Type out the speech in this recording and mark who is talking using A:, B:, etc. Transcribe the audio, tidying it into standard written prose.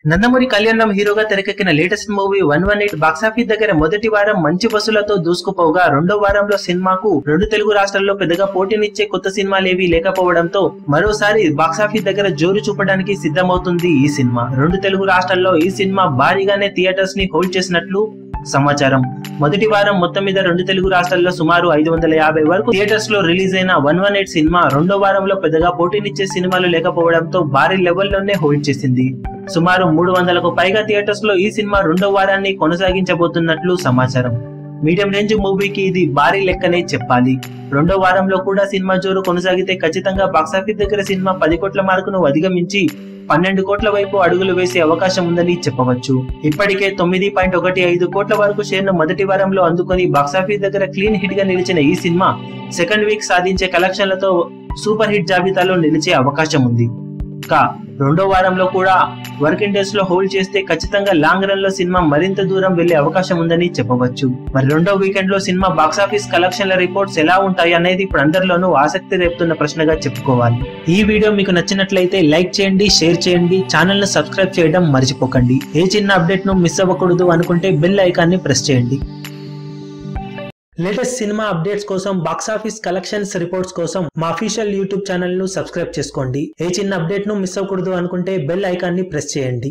A: నందమూరి కళ్యాణం హీరోగా తెరకెక్కిన లేటెస్ట్ మూవీ 118 బాక్సాఫీస్ దగ్గర మొదటి వారం మంచి వసూలతో దూసుకుపోగా రెండో వారంలో సినిమాకు రెండు తెలుగు రాష్ట్రాల్లో పెద్దగా పోటీనిచ్చే కొత్త సినిమాలేవీ లేకపోవడంతో మరోసారి బాక్సాఫీస్ దగ్గర జోరు చూపడానికి సిద్ధమవుతుంది ఈ సినిమా. రెండు తెలుగు రాష్ట్రాల్లో ఈ సినిమా భారీగానే థియేటర్స్ ని హోల్డ్ చేసినట్లు సమాచారం. మొదటి వారం మొత్తం మీద రెండు తెలుగు రాష్ట్రాల్లో సుమారు 550 వరకు థియేటర్స్ లో రిలీజ్ అయిన 118 సినిమా రెండో వారంలో పెద్దగా పోటీనిచ్చే సినిమాలు లేకపోవడంతో భారీ లెవెల్లోనే హోల్డ్ చేసింది. సుమారు 300కు పైగా థియేటర్స్ లో ఈ సినిమా రెండో వారాన్ని కొనసాగించబోతున్నట్లు సమాచారం. మీడియం రేంజ్ మూవీకి ఇది భారీ లెక్కనే చెప్పాలి. రెండో వారంలో కూడా సినిమా జోరు కొనసాగితే ఖచ్చితంగా బాక్సాఫీస్ దగ్గర సినిమా 10 కోట్ల మార్కును అధిగమించి 12 కోట్ల వైపు అడుగులు వేసే అవకాశం ఉందని చెప్పవచ్చు. ఇప్పటికే 9.15 కోట్ల వరకు షేర్ను మొదటి వారంలో అందుకొని బాక్సాఫీస్ దగ్గర క్లీన్ హిట్ గా నిలిచిన ఈ సినిమా సెకండ్ వీక్ సాధించే కలెక్షన్లతో సూపర్ హిట్ జాబితాలో నిలిచే అవకాశం ఉంది. రెండో వారంలో కూడా వర్కింగ్ డేస్ లో హోల్డ్ చేస్తే ఖచ్చితంగా లాంగ్ రన్ లో సినిమా మరింత దూరం వెళ్లే అవకాశం ఉందని చెప్పవచ్చు. మరి రెండో వీకెండ్ లో సినిమా బాక్సాఫీస్ కలెక్షన్ల రిపోర్ట్స్ ఎలా ఉంటాయి అనేది ఇప్పుడు అందరిలోనూ ఆసక్తి రేపుతున్న ప్రశ్నగా చెప్పుకోవాలి. ఈ వీడియో మీకు నచ్చినట్లయితే లైక్ చేయండి, షేర్ చేయండి, ఛానల్ ను సబ్స్క్రైబ్ చేయడం మర్చిపోకండి. ఏ చిన్న అప్డేట్ ను మిస్ అవ్వకూడదు అనుకుంటే బెల్ ఐకాన్ ని ప్రెస్ చేయండి. లేటెస్ట్ సినిమా అప్డేట్స్ కోసం, బాక్సాఫీస్ కలెక్షన్స్ రిపోర్ట్స్ కోసం మా అఫీషియల్ యూట్యూబ్ ఛానల్ ను సబ్స్క్రైబ్ చేసుకోండి. ఏ చిన్న అప్డేట్ ను మిస్ అవ్వకూడదు అనుకుంటే బెల్ ఐకాన్ ని ప్రెస్ చేయండి.